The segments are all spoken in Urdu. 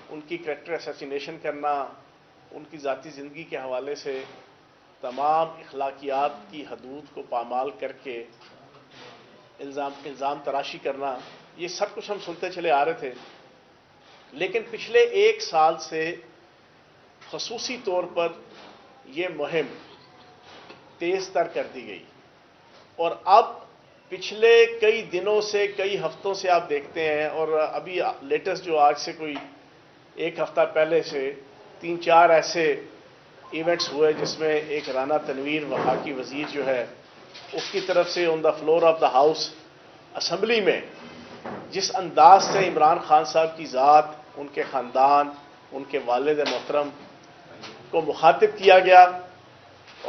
ان کی کریکٹر اسیسینیشن کرنا، ان کی ذاتی زندگی کے حوالے سے تمام اخلاقیات کی حدود کو پامال کر کے الزام تراشی کرنا، یہ سب کچھ ہم سنتے چلے آ رہے تھے. لیکن پچھلے ایک سال سے خصوصی طور پر یہ مہم تیز تر کر دی گئی، اور اب پچھلے کئی دنوں سے، کئی ہفتوں سے آپ دیکھتے ہیں، اور ابھی لیٹسٹ جو آج سے کوئی ایک ہفتہ پہلے سے 3-4 ایسے ایونٹس ہوئے جس میں ایک رانا تنویر وفاقی وزیر جو ہے اس کی طرف سے on the floor of the house assembly میں جس انداز سے عمران خان صاحب کی ذات، ان کے خاندان، ان کے والد محترم کو مخاطب کیا گیا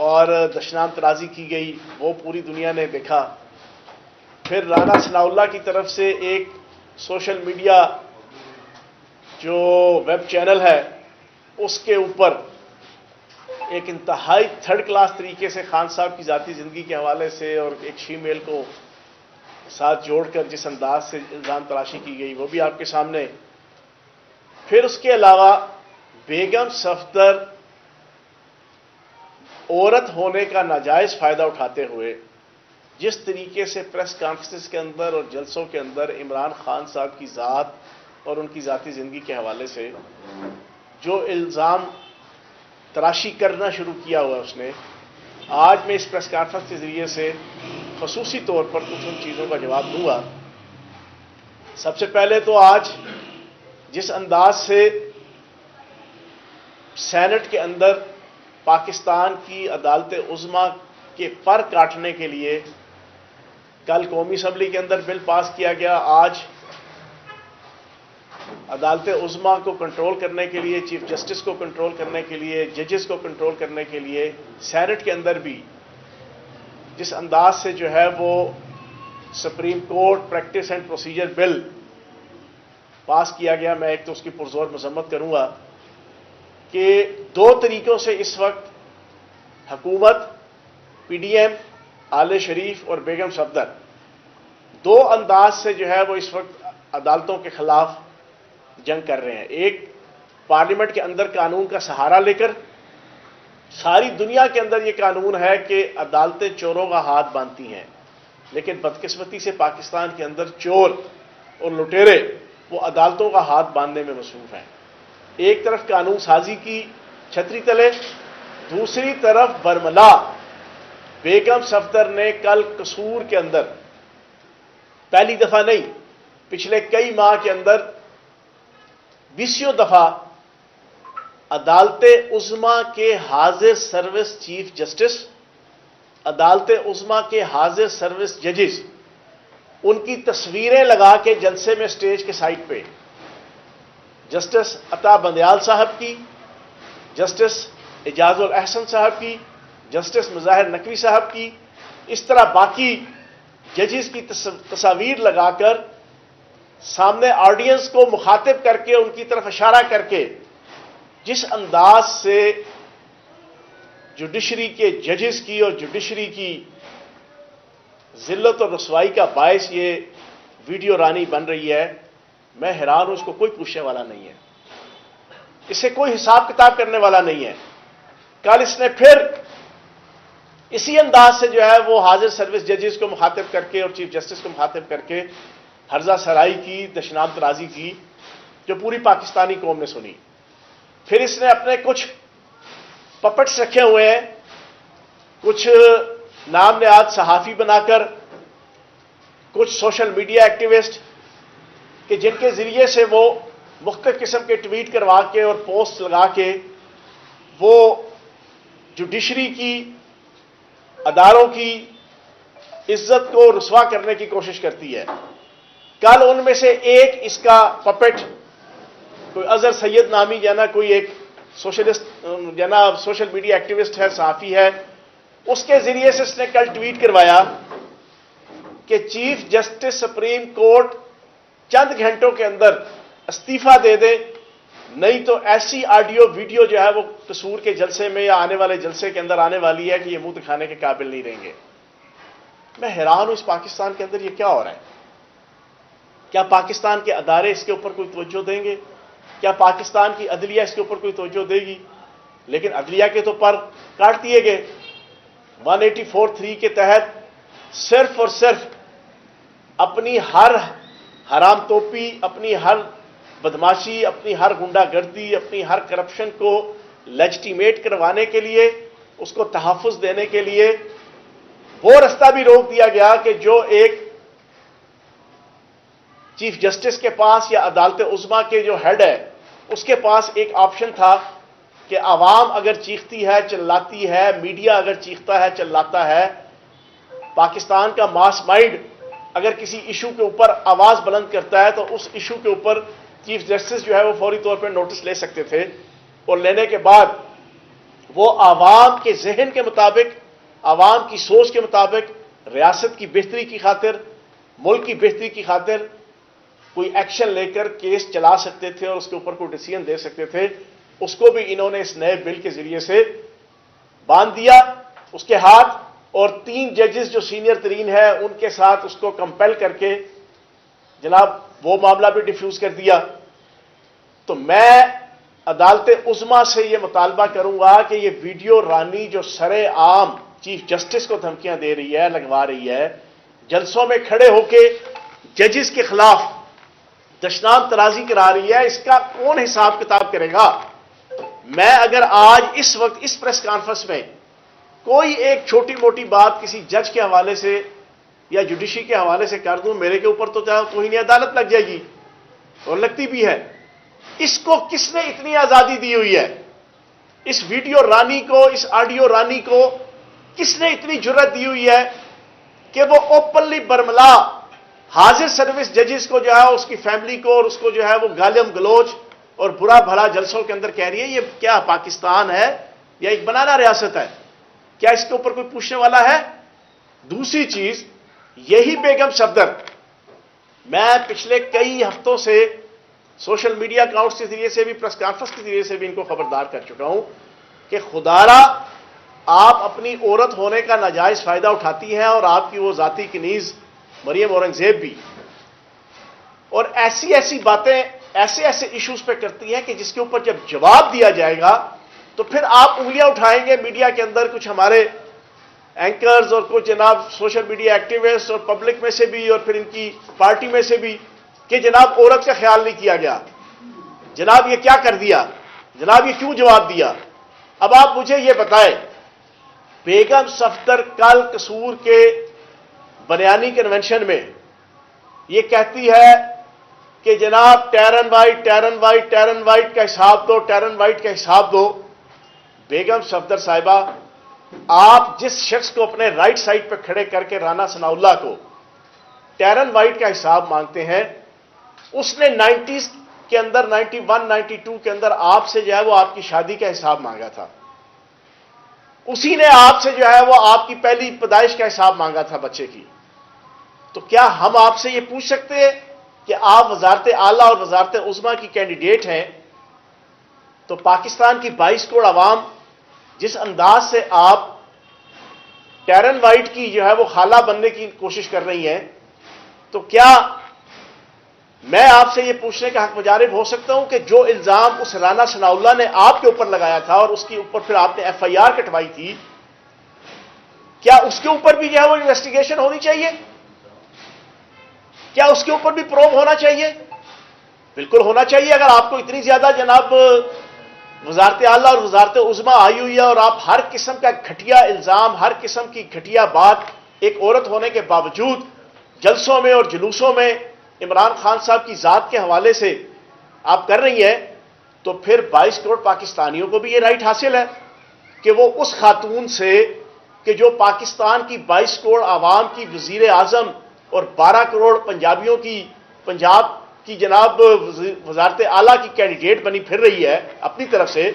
اور دشنام ترازی کی گئی، وہ پوری دنیا نے دیکھا. پھر رانا ثناء اللہ کی طرف سے ایک سوشل میڈیا جو ویب چینل ہے اس کے اوپر ایک انتہائی تھرڈ کلاس طریقے سے خان صاحب کی ذاتی زندگی کے حوالے سے اور ایک شی میل کو ساتھ جوڑ کر جس انداز سے الزام تراشی کی گئی وہ بھی آپ کے سامنے. پھر اس کے علاوہ بیگم صفدر عورت ہونے کا ناجائز فائدہ اٹھاتے ہوئے جس طریقے سے پریس کانفرنس کے اندر اور جلسوں کے اندر عمران خان صاحب کی ذات اور ان کی ذاتی زندگی کے حوالے سے جو الزام تراشی کرنا شروع کیا ہوا اس نے، آج میں اس پریس کانفرنس کے ذریعے سے خصوصی طور پر کچھ ان چیزوں کا جواب دوں گا. سب سے پہلے تو آج جس انداز سے سینٹ کے اندر پاکستان کی عدالت عظمیٰ کے پر کاٹنے کے لیے کل قومی اسمبلی کے اندر بل پاس کیا گیا، آج عدالت عظمیٰ کو کنٹرول کرنے کے لیے، چیف جسٹس کو کنٹرول کرنے کے لیے، ججز کو کنٹرول کرنے کے لیے سینٹ کے اندر بھی جس انداز سے جو ہے وہ Supreme Court practice and procedure bill pass کیا گیا. میں ایک تو اس کی پرزور مذمت کروں گا کہ 2 طریقوں سے اس وقت حکومت، پی ڈی ایم، آل شریف اور بیگم صفدر 2 انداز سے جو ہے وہ اس وقت عدالتوں کے خلاف جنگ کر رہے ہیں. ایک پارلیمنٹ کے اندر قانون کا سہارا لے کر، ساری دنیا کے اندر یہ قانون ہے کہ عدالتیں چوروں کا ہاتھ باندھتی ہیں، لیکن بدقسمتی سے پاکستان کے اندر چور اور لٹیرے وہ عدالتوں کا ہاتھ باندھنے میں مصروف ہیں. ایک طرف قانون سازی کی چھتری تلے، دوسری طرف برملا بیگم صفدر نے کل قصور کے اندر پہلی دفعہ نہیں، پچھلے کئی ماہ کے اندر 20 دفعہ عدالت عظمیٰ کے حاضر سروس چیف جسٹس، عدالت عظمیٰ کے حاضر سروس ججز، ان کی تصویریں لگا کے جلسے میں سٹیج کے سائٹ پہ جسٹس عطا بندیال صاحب کی، جسٹس اعجاز الاحسن صاحب کی، جسٹس مظاہر نقوی صاحب کی، اس طرح باقی ججز کی تصاویر لگا کر سامنے آڈینس کو مخاطب کر کے ان کی طرف اشارہ کر کے جس انداز سے جوڈیشری کے ججز کی اور جوڈیشری کی ذلت اور رسوائی کا باعث یہ ویڈیو رانی بن رہی ہے، میں حیران ہوں. اس کو کوئی پوچھنے والا نہیں ہے، اس سے کوئی حساب کتاب کرنے والا نہیں ہے. کل اس نے پھر اسی انداز سے جو ہے وہ حاضر سروس ججز کو مخاطب کر کے اور چیف جسٹس کو مخاطب کر کے ہرزہ سرائی کی، دشنام ترازی کی، جو پوری پاکستانی قوم نے سنی. پھر اس نے اپنے کچھ پپٹس رکھے ہوئے ہیں، کچھ نام نہاد صحافی بنا کر، کچھ سوشل میڈیا ایکٹیوسٹ کہ جن کے ذریعے سے وہ مختلف قسم کے ٹویٹ کروا کے اور پوسٹ لگا کے وہ جوڈیشری کی، اداروں کی عزت کو رسوا کرنے کی کوشش کرتی ہے. کل ان میں سے ایک اس کا پپٹ کوئی اظہر سید نامی جانا کوئی ایک سوشلسٹ جناب سوشل میڈیا ایکٹیوسٹ ہے، صحافی ہے، اس کے ذریعے سے اس نے کل ٹویٹ کروایا کہ چیف جسٹس سپریم کورٹ چند گھنٹوں کے اندر استعفیٰ دے دے، نہیں تو ایسی آڈیو ویڈیو جو ہے وہ قصور کے جلسے میں یا آنے والے جلسے کے اندر آنے والی ہے کہ یہ منہ دکھانے کے قابل نہیں رہیں گے. میں حیران ہوں اس پاکستان کے اندر یہ کیا ہو رہا ہے. کیا پاکستان کے ادارے اس کے اوپر کوئی توجہ دیں گے؟ کیا پاکستان کی عدلیہ اس کے اوپر کوئی توجہ دے گی؟ لیکن عدلیہ کے تو پر کاٹ دیے گئے 184(3) کے تحت صرف اور صرف اپنی ہر حرام توپی، اپنی ہر بدماشی، اپنی ہر گنڈا گردی، اپنی ہر کرپشن کو لیجٹیمیٹ کروانے کے لیے، اس کو تحفظ دینے کے لیے وہ رستہ بھی روک دیا گیا کہ جو ایک چیف جسٹس کے پاس یا عدالت عظمیٰ کے جو ہیڈ ہے اس کے پاس ایک آپشن تھا کہ عوام اگر چیختی ہے، چلاتی ہے، میڈیا اگر چیختا ہے، چلاتا ہے، پاکستان کا ماس مائنڈ اگر کسی ایشو کے اوپر آواز بلند کرتا ہے تو اس ایشو کے اوپر چیف جسٹس جو ہے وہ فوری طور پر نوٹس لے سکتے تھے، اور لینے کے بعد وہ عوام کے ذہن کے مطابق، عوام کی سوچ کے مطابق، ریاست کی بہتری کی خاطر، ملک کی بہتری کی خاطر کوئی ایکشن لے کر کیس چلا سکتے تھے اور اس کے اوپر کوئی ڈیسیژن دے سکتے تھے۔ اس کو بھی انہوں نے اس نئے بل کے ذریعے سے باندھ دیا اس کے ہاتھ، اور 3 ججز جو سینئر ترین ہے ان کے ساتھ اس کو کمپیل کر کے جناب وہ معاملہ بھی ڈیفیوز کر دیا۔ تو میں عدالت عظمیٰ سے یہ مطالبہ کروں گا کہ یہ ویڈیو رانی جو سرے عام چیف جسٹس کو دھمکیاں دے رہی ہے، لگوا رہی ہے، جلسوں میں کھڑے ہو کے ججز کے خلاف دشنام ترازی کرا رہی ہے، اس کا کون حساب کتاب کرے گا؟ میں اگر آج اس وقت اس پریس کانفرنس میں کوئی ایک چھوٹی موٹی بات کسی جج کے حوالے سے یا جوڈیشری کے حوالے سے کر دوں، میرے کے اوپر تو توہین عدالت لگ جائے گی، اور لگتی بھی ہے۔ اس کو کس نے اتنی آزادی دی ہوئی ہے؟ اس ویڈیو رانی کو، اس آڈیو رانی کو کس نے اتنی جرت دی ہوئی ہے کہ وہ اوپنلی برملا حاضر سروس ججز کو جو ہے اس کی فیملی کو اور اس کو جو ہے وہ گالم گلوچ اور برا بھلا جلسوں کے اندر کہہ رہی ہے؟ یہ کیا پاکستان ہے یا ایک بنانا ریاست ہے؟ کیا اس کے اوپر کوئی پوچھنے والا ہے؟ دوسری چیز، یہی بیگم صفدر، میں پچھلے کئی ہفتوں سے سوشل میڈیا اکاؤنٹس کے ذریعے سے بھی، پریس کانفرنس کے ذریعے سے بھی ان کو خبردار کر چکا ہوں کہ خدارا آپ اپنی عورت ہونے کا ناجائز فائدہ اٹھاتی ہیں، اور آپ کی وہ ذاتی کنیز مریم اورنگزیب بھی، اور ایسی ایسی باتیں ایسے ایسے ایشوز پہ کرتی ہیں کہ جس کے اوپر جب جواب دیا جائے گا تو پھر آپ انگلیاں اٹھائیں گے میڈیا کے اندر، کچھ ہمارے اینکرز اور کچھ جناب سوشل میڈیا ایکٹیوسٹ اور پبلک میں سے بھی اور پھر ان کی پارٹی میں سے بھی کہ جناب عورت کا خیال نہیں کیا گیا، جناب یہ کیا کر دیا، جناب یہ کیوں جواب دیا۔ اب آپ مجھے یہ بتائیں، بیگم صفدر کل قصور کے بریانی کنونشن میں یہ کہتی ہے کہ جناب ٹیرن وائٹ ٹیرن وائٹ ٹیرن وائٹ کا حساب دو، ٹیرن وائٹ کا حساب دو۔ بیگم صفدر صاحبہ، آپ جس شخص کو اپنے رائٹ سائڈ پہ کھڑے کر کے رانا ثناء اللہ کو ٹیرن وائٹ کا حساب مانگتے ہیں، اس نے 90s کے اندر 91 92 کے اندر آپ سے جو ہے وہ آپ کی شادی کا حساب مانگا تھا، اسی نے آپ سے جو ہے وہ آپ کی پہلی پیدائش کا حساب مانگا تھا بچے کی۔ تو کیا ہم آپ سے یہ پوچھ سکتے ہیں کہ آپ وزارت اعلیٰ اور وزارت عظمیٰ کی کینڈیڈیٹ ہیں، تو پاکستان کی 22 کروڑ عوام جس انداز سے آپ ٹیرن وائٹ کی جو ہے وہ خالہ بننے کی کوشش کر رہی ہیں، تو کیا میں آپ سے یہ پوچھنے کا حق مجارب ہو سکتا ہوں کہ جو الزام اس رانا ثناء اللہ نے آپ کے اوپر لگایا تھا اور اس کے اوپر پھر آپ نے FIR کٹوائی تھی، کیا اس کے اوپر بھی جو ہے وہ انویسٹیگیشن ہونی چاہیے؟ کیا اس کے اوپر بھی پروب ہونا چاہیے؟ بالکل ہونا چاہیے۔ اگر آپ کو اتنی زیادہ جناب وزارت اعلیٰ اور وزارت عظمیٰ آئی ہوئی ہے اور آپ ہر قسم کا گھٹیا الزام، ہر قسم کی گھٹیا بات ایک عورت ہونے کے باوجود جلسوں میں اور جلوسوں میں عمران خان صاحب کی ذات کے حوالے سے آپ کر رہی ہیں، تو پھر 22 کروڑ پاکستانیوں کو بھی یہ رائٹ حاصل ہے کہ وہ اس خاتون سے کہ جو پاکستان کی 22 کروڑ عوام کی وزیر اعظم اور 12 کروڑ پنجابیوں کی پنجاب کی جناب وزارت اعلیٰ کی کینڈیڈیٹ بنی پھر رہی ہے اپنی طرف سے،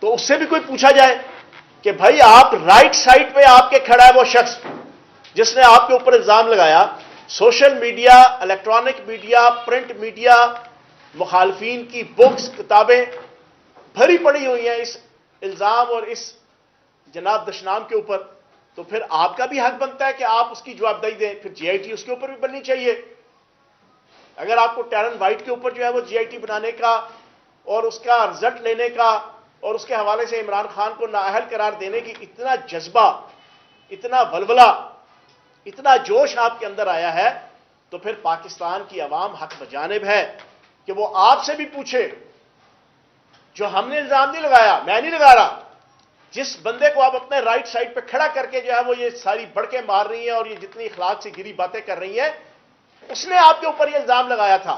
تو اس سے بھی کوئی پوچھا جائے کہ بھائی آپ رائٹ سائڈ پہ آپ کے کھڑا ہے وہ شخص جس نے آپ کے اوپر الزام لگایا۔ Social media, electronic media, print media, مخالفین کی بکس، کتابیں بھری پڑی ہوئی ہیں اس الزام اور اس جناب دشنام کے اوپر، تو پھر آپ کا بھی حق بنتا ہے کہ آپ اس کی جوابدہی دیں۔ پھر GIT اس کے اوپر بھی بننی چاہیے۔ اگر آپ کو ٹیرن وائٹ کے اوپر جو ہے وہ جی آئی ٹی بنانے کا اور اس کا رزلٹ لینے کا اور اس کے حوالے سے عمران خان کو نااہل قرار دینے کی اتنا جذبہ، اتنا ولولہ، اتنا جوش آپ کے اندر آیا ہے، تو پھر پاکستان کی عوام حق بجانب ہے کہ وہ آپ سے بھی پوچھے. جو ہم نے الزام نہیں لگایا، میں نہیں لگا رہا، جس بندے کو آپ اپنے رائٹ سائڈ پہ کھڑا کر کے جو ہے وہ یہ ساری بڑکیں مار رہی ہیں اور یہ جتنی اخلاق سے گری باتیں کر رہی ہیں، اس نے آپ کے اوپر یہ الزام لگایا تھا،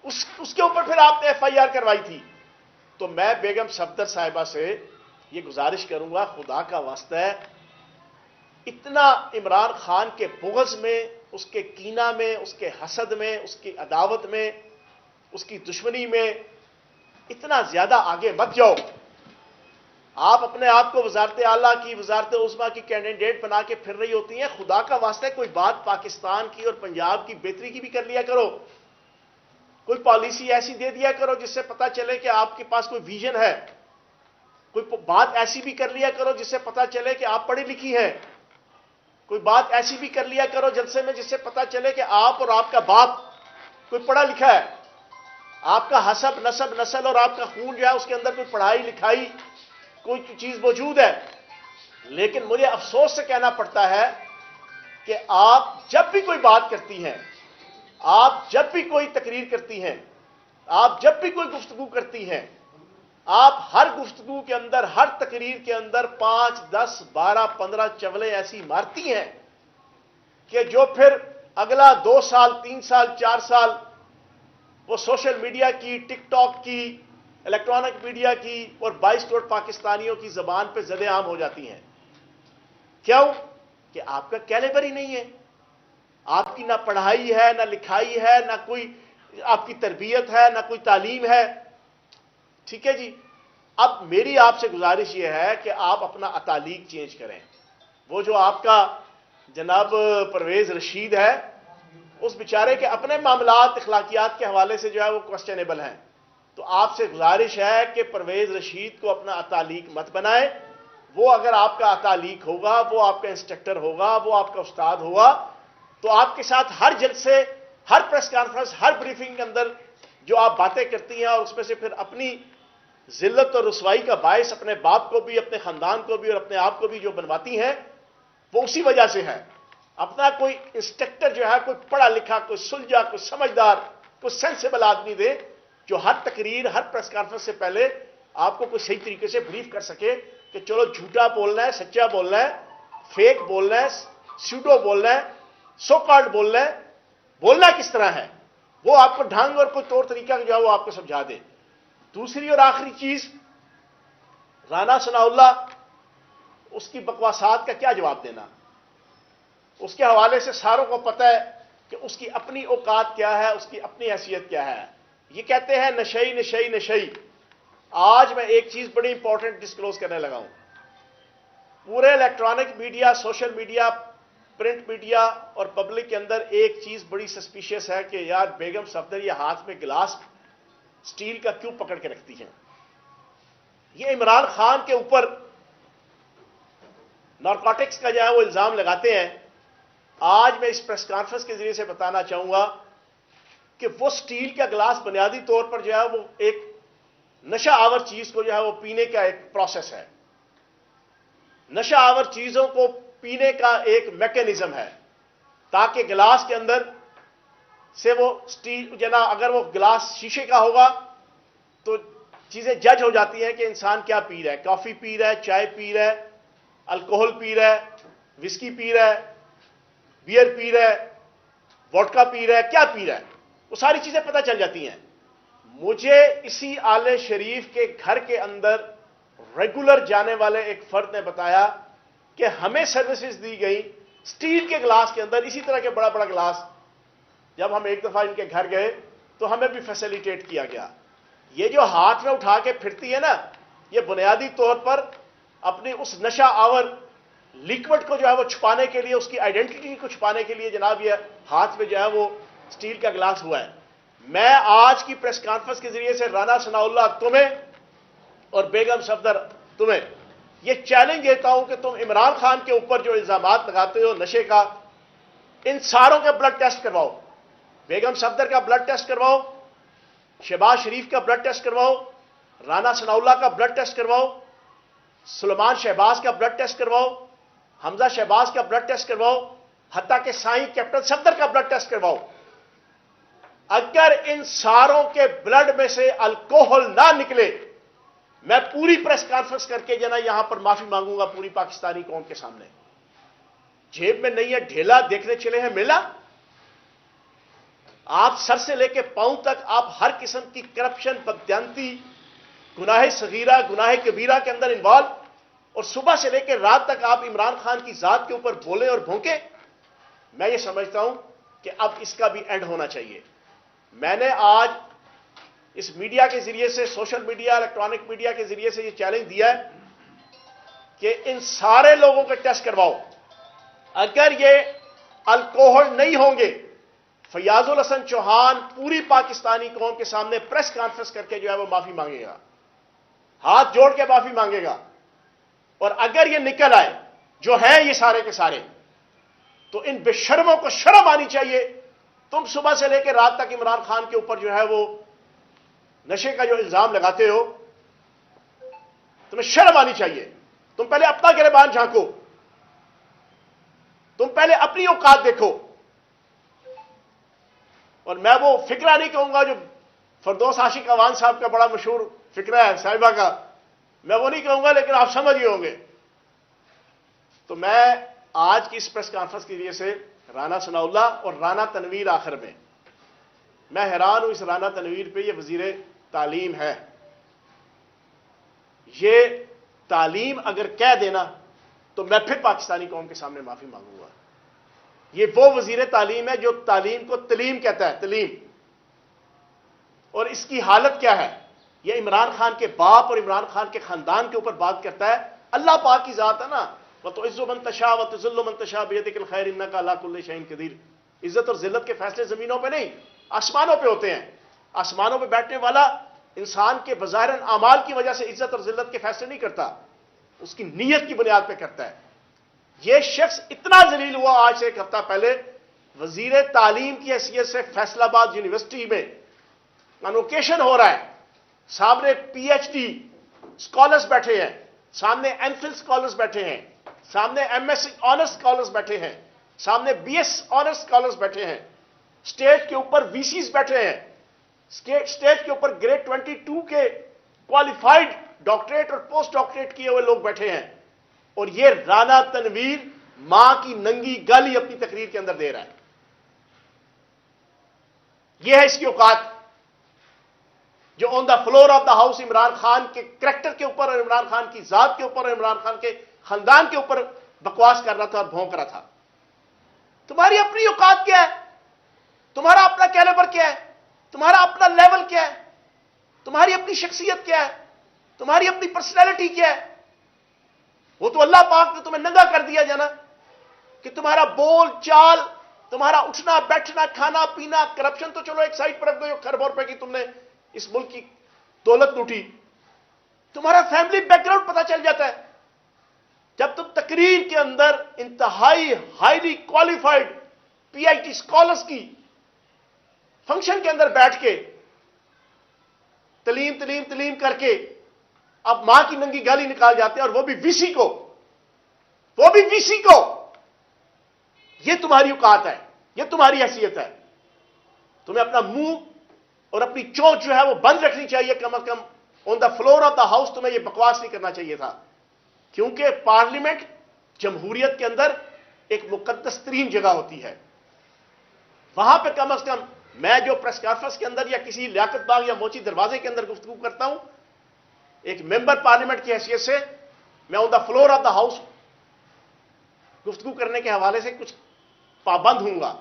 اس کے اوپر پھر آپ نے ایف آئی آر کروائی تھی. تو میں بیگم صفدر صاحبہ سے یہ گزارش کروں گا، خدا کا واسطہ ہے، اتنا عمران خان کے بغض میں، اس کے کینہ میں، اس کے حسد میں، اس کی عداوت میں، اس کی دشمنی میں اتنا زیادہ آگے مت جاؤ. آپ اپنے آپ کو وزارت اعلیٰ کی، وزارت عظمیٰ کی کینڈیڈیٹ بنا کے پھر رہی ہوتی ہیں. خدا کا واسطہ ہے کوئی بات پاکستان کی اور پنجاب کی بہتری کی بھی کر لیا کرو. کوئی پالیسی ایسی دے دیا کرو جس سے پتا چلے کہ آپ کے پاس کوئی ویژن ہے. کوئی بات ایسی بھی کر لیا کرو جس سے پتا چلے کہ آپ پڑھی لکھی ہیں. کوئی بات ایسی بھی کر لیا کرو جلسے میں جس سے پتا چلے کہ آپ اور آپ کا باپ کوئی پڑھا لکھا ہے. آپ کا حسب نسب نسل اور آپ کا خون جو ہے اس کے اندر کوئی پڑھائی لکھائی کوئی چیز موجود ہے. لیکن مجھے افسوس سے کہنا پڑتا ہے کہ آپ جب بھی کوئی بات کرتی ہیں، آپ جب بھی کوئی تقریر کرتی ہیں، آپ جب بھی کوئی گفتگو کرتی ہیں، آپ ہر گفتگو کے اندر، ہر تقریر کے اندر 5، 10، 12، 15 چولے ایسی مارتی ہیں کہ جو پھر اگلا 2 سال، 3 سال، 4 سال وہ سوشل میڈیا کی، ٹک ٹاک کی، الیکٹرانک میڈیا کی اور 22 کروڑ پاکستانیوں کی زبان پہ زد عام ہو جاتی ہیں. کیوں؟ کہ آپ کا کیلیبر ہی نہیں ہے. آپ کی نہ پڑھائی ہے، نہ لکھائی ہے، نہ کوئی آپ کی تربیت ہے، نہ کوئی تعلیم ہے. ٹھیک ہے جی. اب میری آپ سے گزارش یہ ہے کہ آپ اپنا اتالیق چینج کریں. وہ جو آپ کا جناب پرویز رشید ہے، اس بیچارے کے اپنے معاملات اخلاقیات کے حوالے سے جو ہے وہ کوسچنیبل ہیں. تو آپ سے گزارش ہے کہ پرویز رشید کو اپنا اتالیق مت بنائیں. وہ اگر آپ کا اتالیق ہوگا، وہ آپ کا انسٹرکٹر ہوگا، وہ آپ کا استاد ہوگا، تو آپ کے ساتھ ہر جلسے، ہر پریس کانفرنس، ہر بریفنگ کے اندر جو آپ باتیں کرتی ہیں اور اس میں سے پھر اپنی ذلت اور رسوائی کا باعث اپنے باپ کو بھی، اپنے خاندان کو بھی اور اپنے آپ کو بھی جو بنواتی ہیں، وہ اسی وجہ سے ہے. اپنا کوئی انسٹرکٹر جو ہے، کوئی پڑھا لکھا، کوئی سلجھا، کوئی سمجھدار، کوئی سینسیبل آدمی دے جو ہر تقریر، ہر پریس کانفرنس سے پہلے آپ کو کوئی صحیح طریقے سے بریف کر سکے کہ چلو جھوٹا بولنا ہے، سچا بولنا ہے، فیک بولنا ہے، سیوڈو بولنا ہے، سو کارڈ بولنا ہے، بولنا کس طرح ہے، وہ آپ کو ڈھنگ اور کوئی طور طریقہ جو ہے وہ آپ کو سمجھا دے. دوسری اور آخری چیز، رانا ثناء اللہ، اس کی بکواسات کا کیا جواب دینا؟ اس کے حوالے سے ساروں کو پتہ ہے کہ اس کی اپنی اوقات کیا ہے، اس کی اپنی حیثیت کیا ہے. یہ کہتے ہیں نشئی نشئی نشئی. آج میں ایک چیز بڑی امپورٹنٹ ڈسکلوز کرنے لگا ہوں. پورے electronic media, social media, print media اور پبلک کے اندر ایک چیز بڑی سسپیشیس ہے کہ یار بیگم صفدر یہ ہاتھ میں گلاس سٹیل کا کیوں پکڑ کے رکھتی ہیں. یہ عمران خان کے اوپر نارکوٹکس کا جو ہے وہ الزام لگاتے ہیں. آج میں اس پریس کانفرنس کے ذریعے سے بتانا چاہوں گا کہ وہ سٹیل کا گلاس بنیادی طور پر جو ہے وہ ایک نشہ آور چیز کو جو ہے وہ پینے کا ایک پروسیس ہے. نشہ آور چیزوں کو پینے کا ایک میکینزم ہے تاکہ گلاس کے اندر سے وہ سٹیل جنا، اگر وہ گلاس شیشے کا ہوگا تو چیزیں جج ہو جاتی ہیں کہ انسان کیا پی رہا ہے. کافی پی رہا ہے، چائے پی رہا ہے، الکوہل پی رہا ہے، وسکی پی رہا ہے، بیئر پی رہا ہے، ووڈکا پی رہا ہے، کیا پی رہا ہے، وہ ساری چیزیں پتہ چل جاتی ہیں. مجھے اسی آل شریف کے گھر کے اندر ریگولر جانے والے ایک فرد نے بتایا کہ ہمیں سروسز دی گئی سٹیل کے گلاس کے اندر، اسی طرح کے بڑا بڑا گلاس. جب ہم ایک دفعہ ان کے گھر گئے تو ہمیں بھی فیسیلیٹیٹ کیا گیا. یہ جو ہاتھ میں اٹھا کے پھرتی ہے نا، یہ بنیادی طور پر اپنی اس نشہ آور لیکوڈ کو جو ہے وہ چھپانے کے لیے، اس کی آئیڈینٹی کو چھپانے کے لیے جناب یہ ہاتھ میں جو ہے وہ سٹیل کا گلاس ہوا ہے. میں آج کی پریس کانفرنس کے ذریعے سے رانا ثناء اللہ تمہیں اور بیگم صفدر تمہیں یہ چیلنج دیتا ہوں کہ تم عمران خان کے اوپر جو الزامات لگاتے ہو نشے کا، ان ساروں کے بلڈ ٹیسٹ کرواؤ. بیگم صفدر کا بلڈ ٹیسٹ کرواؤ، شہباز شریف کا بلڈ ٹیسٹ کرواؤ، رانا ثناء اللہ کا بلڈ ٹیسٹ کرواؤ، سلیمان شہباز کا بلڈ ٹیسٹ کرواؤ، حمزہ شہباز کا بلڈ ٹیسٹ کرواؤ، حتیٰ کہ سائیں کیپٹن صفدر کا بلڈ ٹیسٹ کرواؤ. اگر ان ساروں کے بلڈ میں سے الکوہل نہ نکلے، میں پوری پریس کانفرنس کر کے جنا یہاں پر معافی مانگوں گا پوری پاکستانی قوم کے سامنے. جیب میں نہیں ہے ڈھیلا، دیکھنے چلے ہیں میلہ. آپ سر سے لے کے پاؤں تک آپ ہر قسم کی کرپشن، بددیانتی، گناہ صغیرہ، گناہ کبیرہ کے اندر انوالو، اور صبح سے لے کے رات تک آپ عمران خان کی ذات کے اوپر بولیں اور بھونکیں. میں یہ سمجھتا ہوں کہ اب اس کا بھی اینڈ ہونا چاہیے. میں نے آج اس میڈیا کے ذریعے سے، سوشل میڈیا، الیکٹرانک میڈیا کے ذریعے سے یہ چیلنج دیا ہے کہ ان سارے لوگوں کے ٹیسٹ کرواؤ. اگر یہ الکوہل نہیں ہوں گے، فیاض الحسن چوہان پوری پاکستانی قوم کے سامنے پریس کانفرنس کر کے جو ہے وہ معافی مانگے گا، ہاتھ جوڑ کے معافی مانگے گا. اور اگر یہ نکل آئے جو ہیں یہ سارے کے سارے، تو ان بے شرموں کو شرم آنی چاہیے. تم صبح سے لے کے رات تک عمران خان کے اوپر جو ہے وہ نشے کا جو الزام لگاتے ہو، تمہیں شرم آنی چاہیے. تم پہلے اپنا گریبان جھانکو، تم پہلے اپنی اوقات دیکھو. اور میں وہ فکرہ نہیں کہوں گا جو فردوس عاشق اوان صاحب کا بڑا مشہور فکرہ ہے صاحبہ کا، میں وہ نہیں کہوں گا، لیکن آپ سمجھ گئے ہوں گے. تو میں آج کی اس پریس کانفرنس کے ذریعے سے رانا ثناء اللہ اور رانا تنویر، آخر میں حیران ہوں اس رانا تنویر پہ. یہ وزیر تعلیم ہے، یہ تعلیم اگر کہہ دینا تو میں پھر پاکستانی قوم کے سامنے معافی مانگوں گا. یہ وہ وزیر تعلیم ہے جو تعلیم کو تلیم کہتا ہے، تلیم. اور اس کی حالت کیا ہے؟ یہ عمران خان کے باپ اور عمران خان کے خاندان کے اوپر بات کرتا ہے. اللہ پاک کی ذات ہے نا، وَتُعِزُّ مَن تَشَاءُ وَتُذِلُّ مَن تَشَاءُ بِيَدِكَ الْخَيْرُ إِنَّكَ عَلَىٰ كُلِّ شَيْءٍ قَدِيرٌ. عزت اور ذلت کے فیصلے زمینوں پہ نہیں، آسمانوں پہ ہوتے ہیں. آسمانوں پہ بیٹھنے والا انسان کے بظاہر اعمال کی وجہ سے عزت اور ذلت کے فیصلے نہیں کرتا، اس کی نیت کی بنیاد پہ کرتا ہے. یہ شخص اتنا ذلیل ہوا آج سے ایک ہفتہ پہلے وزیر تعلیم کی حیثیت سے فیصل آباد یونیورسٹی میں کنوکیشن ہو رہا ہے. سامنے پی ایچ ڈی اسکالرس بیٹھے ہیں، سامنے ایم فل اسکالرس بیٹھے ہیں، سامنے M S C honours scholars بیٹھے ہیں، سامنے بی ایس آنرس اسکالرس بیٹھے ہیں، اسٹیج کے اوپر وی سیز بیٹھے ہیں، اسٹیج کے اوپر گریڈ 22 کے کوالیفائڈ ڈاکٹریٹ اور پوسٹ ڈاکٹریٹ کیے ہوئے لوگ بیٹھے ہیں. اور یہ رانا تنویر ماں کی ننگی گالی اپنی تقریر کے اندر دے رہا ہے. یہ ہے اس کی اوقات جو on the floor of the house Imran Khan کے کریکٹر کے اوپر اور عمران خان کی ذات کے اوپر اور عمران خان کے خاندان کے اوپر بکواس کر رہا تھا اور بھونک رہا تھا. تمہاری اپنی اوقات کیا ہے؟ تمہارا اپنا کیلیبر کیا ہے؟ تمہارا اپنا لیول کیا ہے؟ تمہاری اپنی شخصیت کیا ہے؟ تمہاری اپنی پرسنالٹی کیا ہے؟ وہ تو اللہ پاک نے تمہیں ننگا کر دیا جانا کہ تمہارا بول چال، تمہارا اٹھنا بیٹھنا، کھانا پینا، کرپشن تو چلو ایک سائڈ پر رکھ دو، خربوں روپے کی تم نے اس ملک کی دولت لوٹی. تمہارا فیملی بیک گراؤنڈ پتہ چل جاتا ہے. جب تم تقریر کے اندر انتہائی highly qualified P I T scholars کی فنکشن کے اندر بیٹھ کے تلیم تلیم تلیم کر کے اب ماں کی ننگی گالی نکال جاتے ہیں، اور وہ بھی وی سی کو، وہ بھی وی سی کو. یہ تمہاری اوقات ہے، یہ تمہاری حیثیت ہے. تمہیں اپنا منہ اور اپنی چونچ جو ہے وہ بند رکھنی چاہیے. کم از کم on the floor of the house تمہیں یہ بکواس نہیں کرنا چاہیے تھا، کیونکہ پارلیمنٹ جمہوریت کے اندر ایک مقدس ترین جگہ ہوتی ہے. وہاں پہ کم از کم میں جو پریس کانفرنس کے اندر یا کسی لیاقت باغ یا موچی دروازے کے اندر گفتگو کرتا ہوں، ایک ممبر پارلیمنٹ کی حیثیت سے میں on the floor of the house گفتگو کرنے کے حوالے سے کچھ پابند ہوں گا.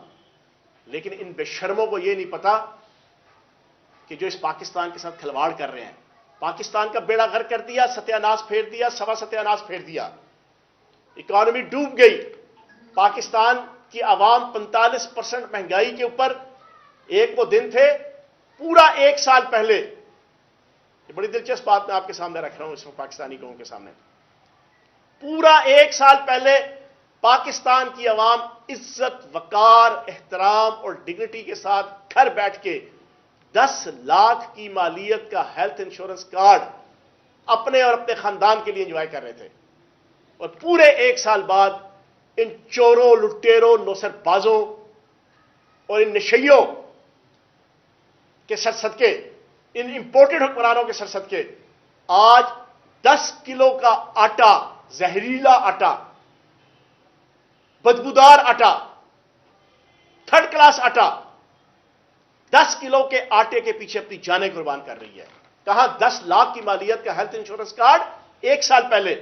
لیکن ان بے شرموں کو یہ نہیں پتا کہ جو اس پاکستان کے ساتھ کھلواڑ کر رہے ہیں، پاکستان کا بیڑا غرق کر دیا، ستیہ ناش پھیر دیا، سوا ستیہ ناش پھیر دیا. اکانومی ڈوب گئی. پاکستان کی عوام 45% مہنگائی کے اوپر. ایک وہ دن تھے پورا ایک سال پہلے، یہ بڑی دلچسپ بات میں آپ کے سامنے رکھ رہا ہوں اس وقت پاکستانی قوم کے سامنے. پورا ایک سال پہلے پاکستان کی عوام عزت، وقار، احترام اور ڈگنیٹی کے ساتھ گھر بیٹھ کے 10 لاکھ کی مالیت کا ہیلتھ انشورنس کارڈ اپنے اور اپنے خاندان کے لیے انجوائے کر رہے تھے. اور پورے 1 سال بعد ان چوروں، لٹیروں، نوسر بازوں اور ان نشیوں کے سرصدقے، ان امپورٹڈ حکمرانوں کے سرصدقے آج 10 کلو کا آٹا، زہریلا آٹا، بدبودار آٹا، تھرڈ کلاس آٹا، 10 کلو کے آٹے کے پیچھے اپنی جانیں قربان کر رہی ہے. کہاں 10 لاکھ کی مالیت کا ہیلتھ انشورنس کارڈ 1 سال پہلے،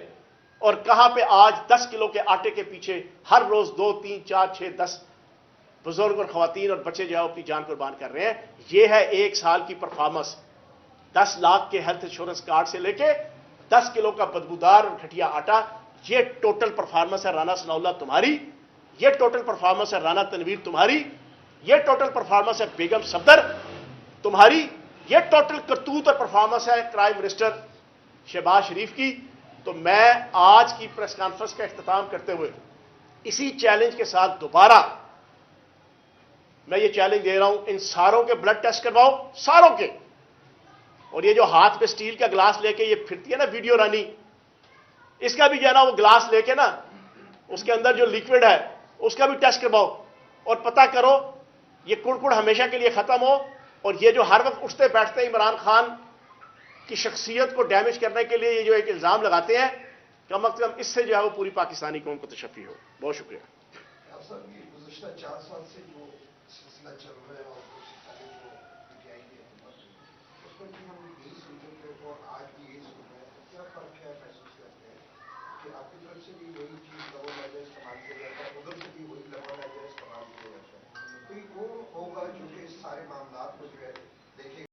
اور کہاں پہ آج 10 کلو کے آٹے کے پیچھے ہر روز 2، 3، 4، 6، 10 بزرگ اور خواتین اور بچے جو ہے اپنی جان قربان کر رہے ہیں. یہ ہے 1 سال کی پرفارمنس. 10 لاکھ کے ہیلتھ انشورنس کارڈ سے لے کے 10 کلو کا بدبودار اور گھٹیا آٹا. یہ ٹوٹل پرفارمنس ہے رانا ثناء اللہ تمہاری، یہ ٹوٹل پرفارمنس ہے رانا تنویر تمہاری، یہ ٹوٹل پرفارمنس ہے بیگم صفدر تمہاری، یہ ٹوٹل کرتوت اور پرفارمنس ہے کرائم منسٹر شہباز شریف کی. تو میں آج کی پریس کانفرنس کا اختتام کرتے ہوئے اسی چیلنج کے ساتھ دوبارہ میں یہ چیلنج دے رہا ہوں، ان ساروں کے بلڈ ٹیسٹ کرواؤ، ساروں کے. اور یہ جو ہاتھ پہ سٹیل کا گلاس لے کے یہ پھرتی ہے نا ویڈیو رانی، اس کا بھی جو ہے نا وہ گلاس لے کے نا اس کے اندر جو لیکوڈ ہے اس کا بھی ٹیسٹ کرواؤ اور پتہ کرو یہ کڑکڑ ہمیشہ کے لیے ختم ہو. اور یہ جو ہر وقت اٹھتے بیٹھتے عمران خان کی شخصیت کو ڈیمیج کرنے کے لیے یہ جو ایک الزام لگاتے ہیں، کم از کم اس سے جو ہے وہ پوری پاکستانی قوم کو تشفی ہو. بہت شکریہ. گزشتہ 4 سال سے جو سلسلہ چل رہا ہے اور اس پر بھی ہم یہی سنتے تھے اور آج بھی یہی سن رہے ہیں. کیا فرق ہے محسوس کرتے ہیں کہ آپ کی طرف سے بھی وہی چیز لبن لہجہ استعمال کیا جاتا ہے، ادھر سے بھی وہی لبن لہجہ استعمال کیا جاتا ہے؟ تو یہ کون ہوگا جو کہ اس سارے معاملات کو جو ہے دیکھے